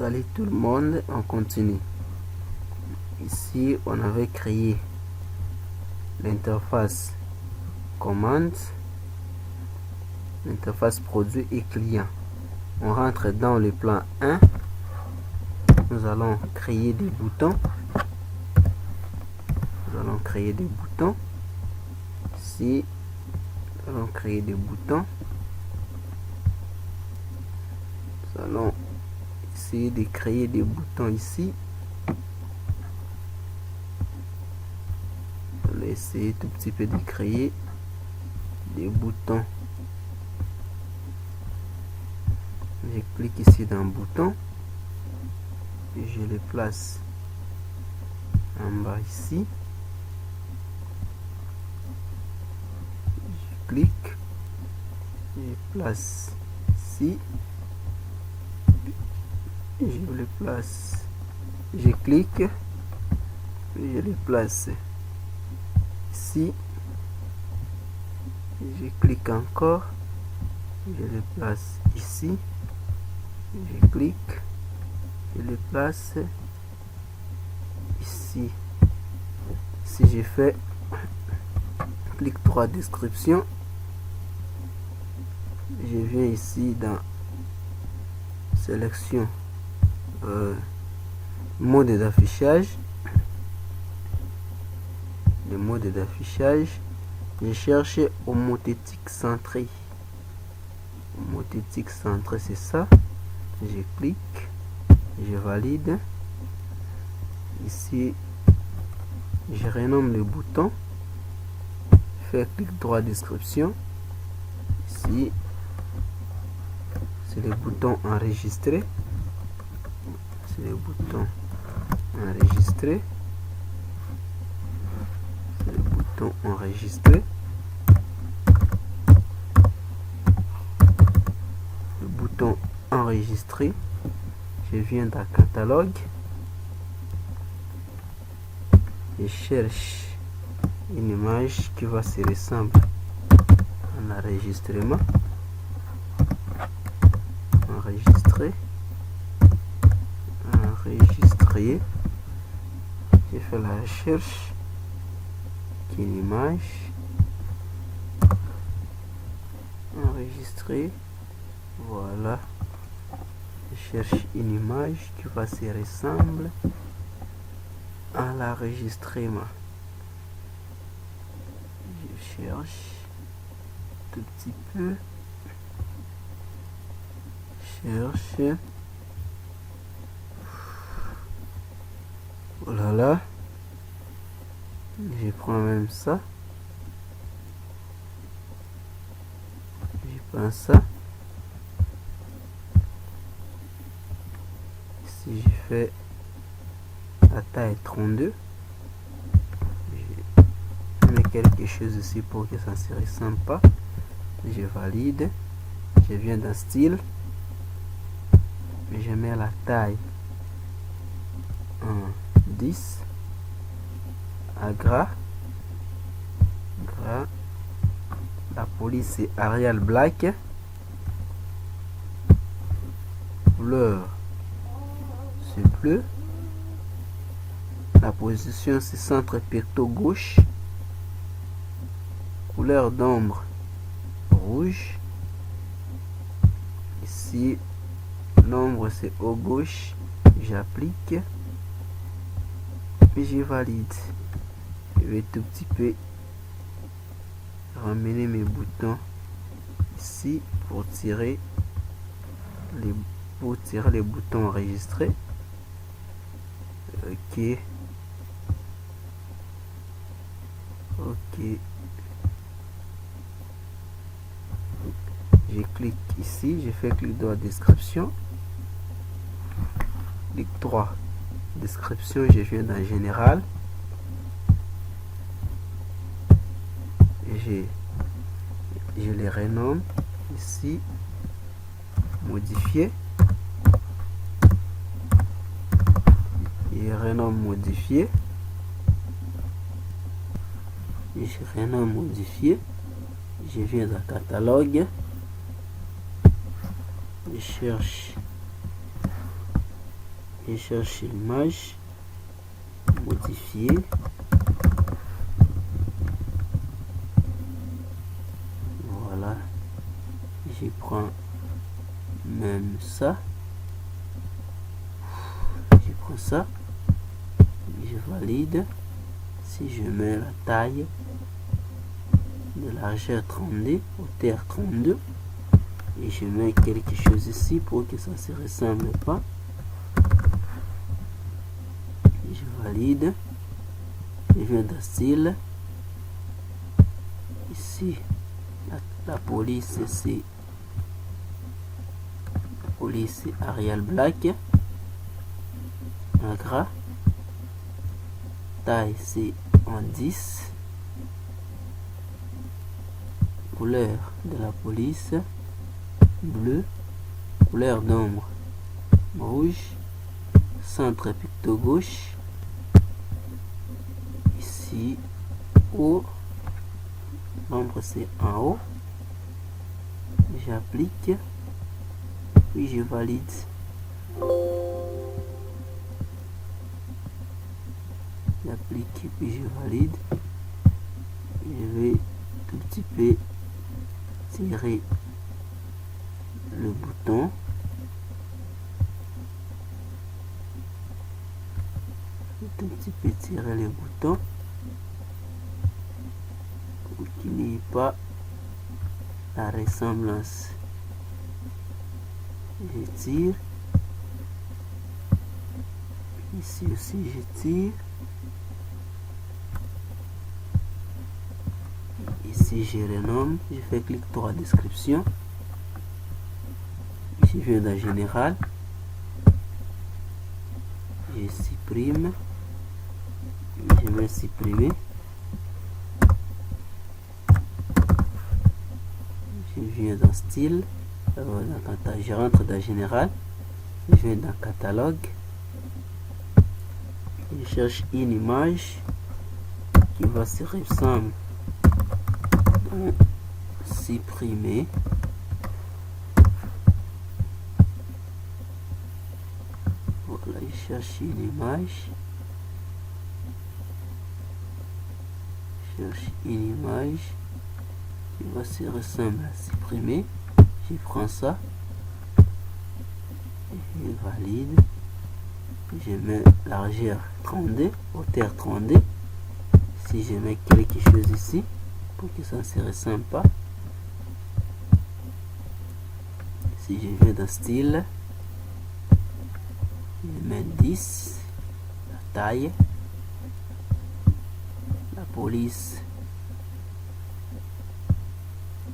Salut tout le monde, on continue. Ici, on avait créé l'interface commande, l'interface produit et client. On rentre dans le plan 1. Nous allons créer des boutons. Ici, nous allons créer des boutons. Nous allons essayer de créer des boutons ici. On va essayer tout petit peu de créer des boutons. Je clique ici dans bouton et je les place en bas ici. Je clique, je place ici, je les place, je clique, je les place ici, je clique encore, je les place ici, je clique, je les place ici. Si j'ai fait clic droit description, je viens ici dans sélection mode d'affichage, le mode d'affichage, je cherche homothétique centré. Homothétique centré, c'est ça. Je clique, je valide. Ici, je renomme le bouton, je fais clic droit description. Ici, c'est le bouton enregistrer. C'est le bouton enregistrer. C'est le bouton enregistrer. Le bouton enregistrer. Je viens dans catalogue. Je cherche une image qui va se ressembler à l'enregistrement. Enregistrer. Enregistrer. Je fais la recherche. Une image. Enregistrer. Voilà. Je cherche une image qui va se ressembler à l'enregistrement. Je cherche tout petit peu. Cherche. Voilà là. Je prends même ça. Je prends ça. Si je fais la taille 32, je mets quelque chose ici pour que ça ne se ressemble pas. Je valide. Je viens dans style. Je mets la taille en 10. À gras. La police c'est Arial Black. Couleur c'est bleu. La position c'est centre picto gauche. Couleur d'ombre rouge. Ici l'ombre c'est au gauche. J'applique et je valide. Je vais tout petit peu ramener mes boutons ici pour tirer les boutons enregistrés. Ok. Je clique ici, je fais clic droit description. Clic droit description, je viens dans général. Je les renomme ici, modifier. Je renomme modifier. Je renomme modifier. Je viens dans catalogue. Je cherche Je cherche l'image, modifier. Voilà. Je prends même ça. Je prends ça. Je valide. Si je mets la taille de largeur 32, hauteur 32, et je mets quelque chose ici pour que ça ne se ressemble pas. Je valide. Je viens dans style. Ici, la police, c'est police Arial Black. En gras. Taille, c'est en 10. Couleur de la police, bleu. Couleur d'ombre, rouge. Centre picto gauche. Ici, haut. L'ombre, c'est en haut. J'applique. Puis je valide. J'applique puis je valide. Je vais tout petit peu tirer le bouton. Tout petit peu tirer le bouton pour qu'il n'y ait pas la ressemblance. Je tire. Ici aussi je tire. Ici je renomme, je fais clic droit description. Je viens dans général. Je supprime. Je mets supprimer. Je viens dans style. Je rentre dans général. Je viens dans catalogue. Je cherche une image qui va se ressembler. Supprimer. Voilà, je cherche une image. Je cherche une image qui va se ressembler à supprimer. Je prends ça. Je valide. Je mets largeur 32, hauteur 32. Si je mets quelque chose ici, pour que ça ne se ressemble pas. Si je vais dans style, je mets 10, la taille, la police.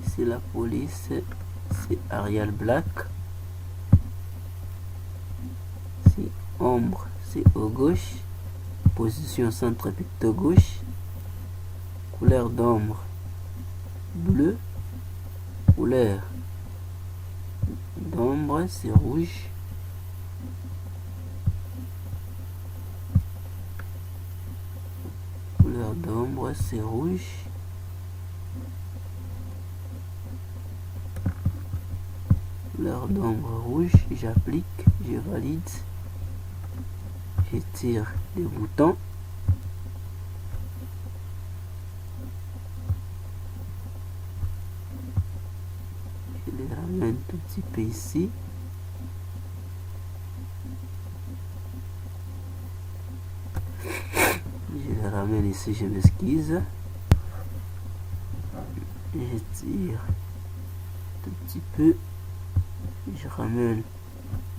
Ici la police, c'est Arial Black. Si ombre, c'est au gauche. Position centre picto gauche. Couleur d'ombre, bleu. Couleur d'ombre, c'est rouge. Couleur d'ombre, c'est rouge. Couleur d'ombre rouge. J'applique, je valide. Je tire les boutons. Je les ramène tout petit peu ici. Je les ramène ici, je m'esquisse. Je tire tout petit peu. Je ramène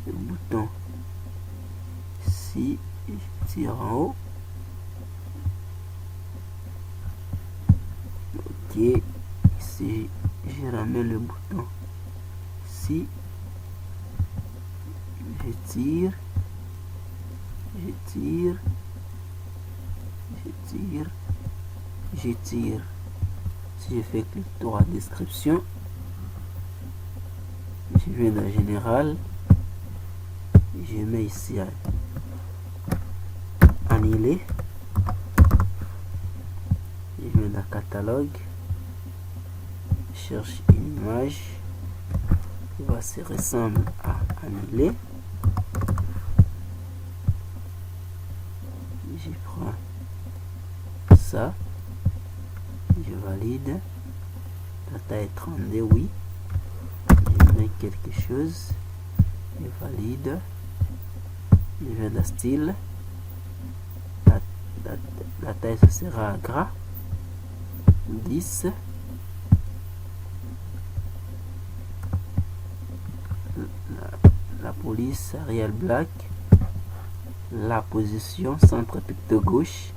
le bouton ici. Je tire en haut. Ok. Ici, je ramène le bouton ici. Je tire. Je tire. Je tire. Je tire. Si je fais clic droit description, je viens dans général. Je mets ici à annuler. Je viens dans catalogue. Je cherche une image qui va se ressembler à annuler. je prends ça, je valide. La taille est 32, oui. Je mets quelque chose, je valide. Je vais dans style. La taille, ce sera gras. 10. La police Arial Black. La position centre picto gauche.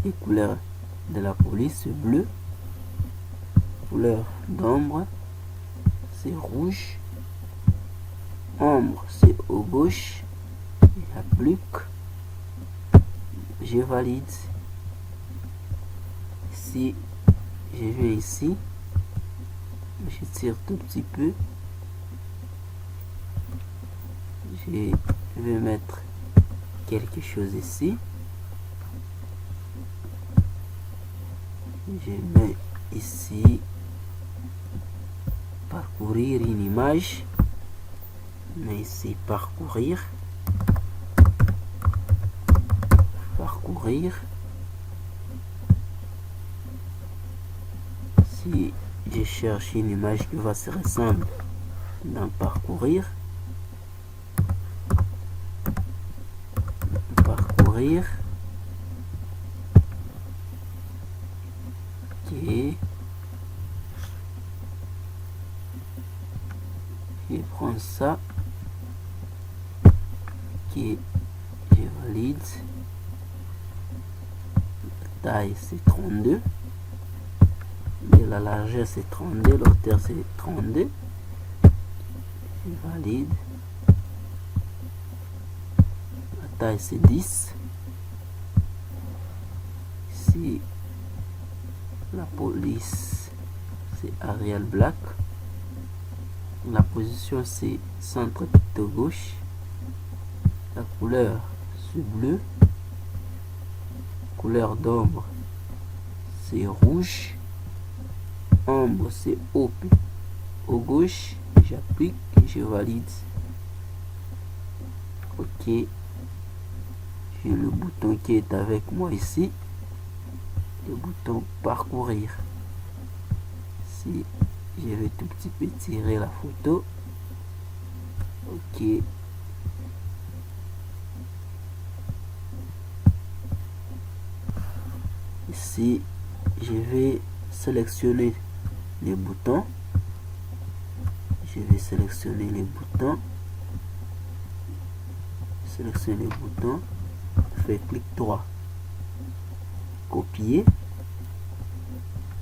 Et couleur de la police c'est bleu. Couleur d'ombre c'est rouge. Ombre c'est au gauche. Il applique. Je valide. Si je vais ici, je tire tout petit peu. Je vais mettre quelque chose ici. Je mets ici parcourir une image. Mais ici parcourir. Si je cherche une image qui va se ressembler dans parcourir, ok, je prends ça, ok, je valide. Taille c'est 32 et la largeur c'est 32, la hauteur c'est 32. Je valide. La taille c'est 10. Ici la police c'est Arial Black. La position c'est centre picto gauche. La couleur c'est bleu. Couleur d'ombre c'est rouge. Ombre c'est au gauche. J'applique et je valide. Ok, j'ai le bouton qui est avec moi ici, le bouton parcourir. Si je vais tout petit peu tirer la photo, ok, ici je vais sélectionner les boutons. Je vais sélectionner les boutons. Sélectionner les boutons. Fais clic droit. Copier.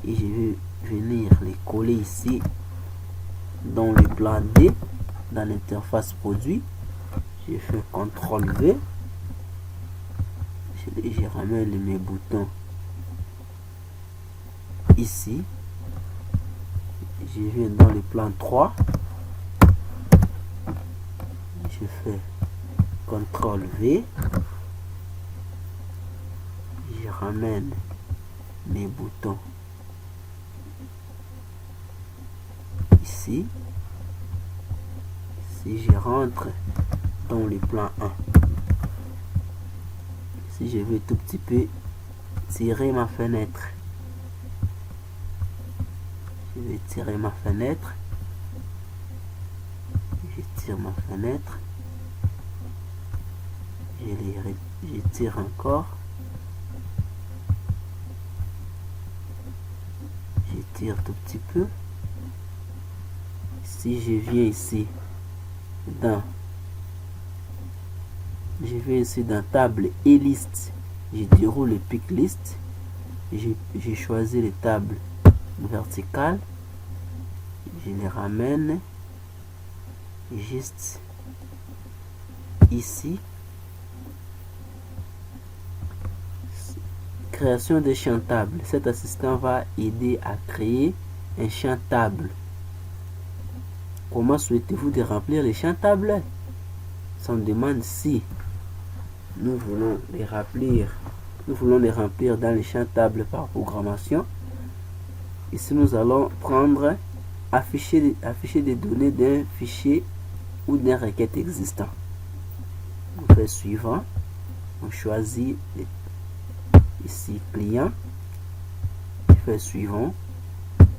Et je vais venir les coller ici dans le plan D, dans l'interface produit. Je fais CTRL V. Je ramène mes boutons ici. Je viens dans le plan 3. Je fais CTRL V. Je ramène mes boutons ici. Si je rentre dans le plan 1, si je vais tout petit peu tirer ma fenêtre, je vais tirer ma fenêtre. Je tire ma fenêtre. Je tire encore. Je tire tout petit peu. Si je viens ici je vais ici dans table et liste, je déroule le pick list. J'ai choisi les tables verticales. Je les ramène juste ici. Création de champ table. Cet assistant va aider à créer un champ table. Comment souhaitez-vous de remplir les champs tables? Ça me demande si nous voulons les remplir dans les champs tables par programmation. Ici nous allons prendre afficher des données d'un fichier ou d'une requête existant. On fait suivant. On choisit ici client, je fais suivant,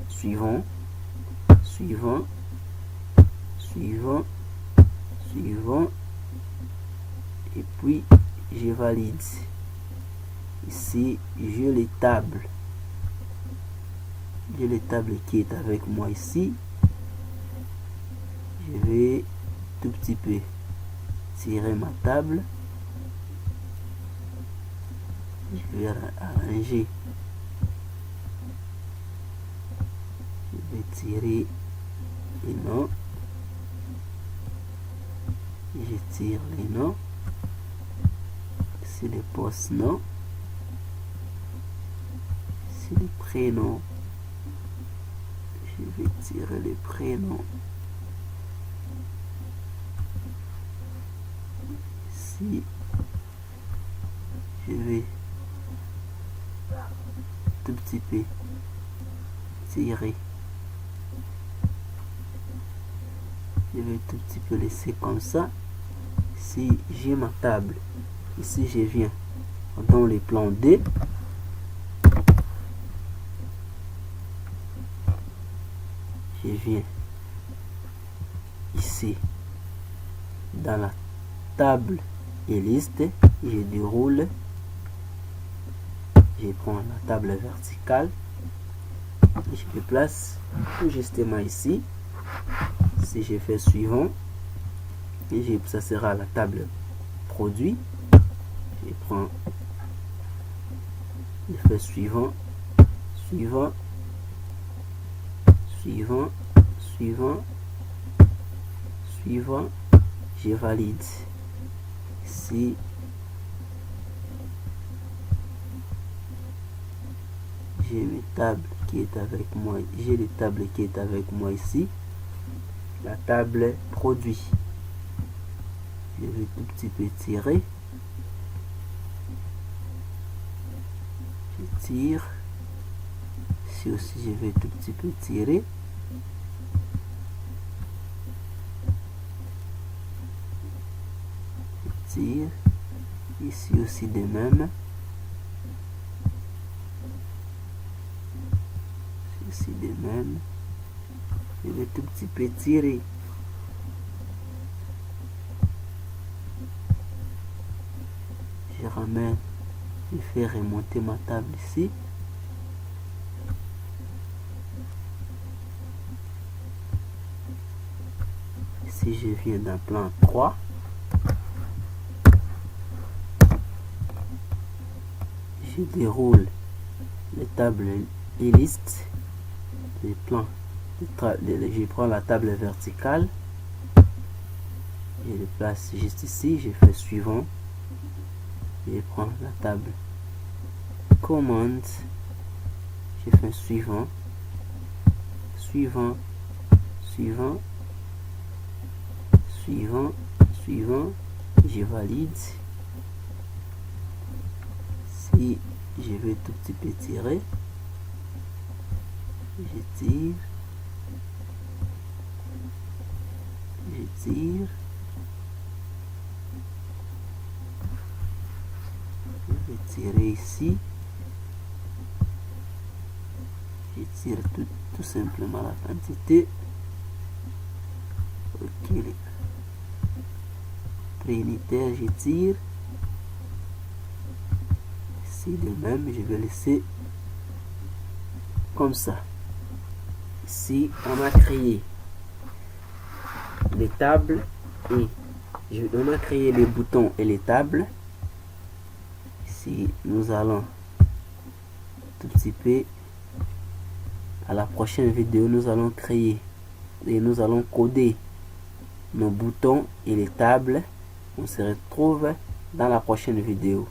suivant, suivant, suivant, suivant, et puis je valide. Ici j'ai les tables, qui est avec moi ici. Je vais tout petit peu tirer ma table, je vais arranger, je vais tirer les noms, je tire les noms, c'est les post-noms, c'est les prénoms, je vais tirer les prénoms. Ici, je vais tout petit peu tirer. Je vais tout petit peu laisser comme ça. Si j'ai ma table, ici je viens dans les plans D. Je viens ici dans la table et liste, je déroule, je prends la table verticale, je le place tout justement ici. Si je fais suivant, et ça sera la table produit, je prends, je fais suivant, suivant, suivant, suivant, suivant, je valide. Ici, j'ai mes tables qui est avec moi, j'ai les tables qui est avec moi ici, la table produit. Je vais tout petit peu tirer, je tire, ici aussi je vais tout petit peu tirer, je tire, ici aussi de même, ici de même, je vais tout petit peu tirer. Je ramène, je fais remonter ma table ici. Ici, je viens d'un plan 3. Je déroule les tables et listes, les plans. Je prends la table verticale. Je le place juste ici. Je fais suivant. Je prends la table commande, je fais suivant, suivant, suivant, suivant, suivant, je valide. Si je vais tout petit peu tirer, je tire, je tire, je vais tirer ici, je tire tout simplement la quantité. Ok, préunitaire, je tire. Ici de même, je vais laisser comme ça. Ici, on a créé les tables et on a créé les boutons et les tables. Ici, nous allons tout petit peu à la prochaine vidéo, nous allons créer et nous allons coder nos boutons et les tables. On se retrouve dans la prochaine vidéo.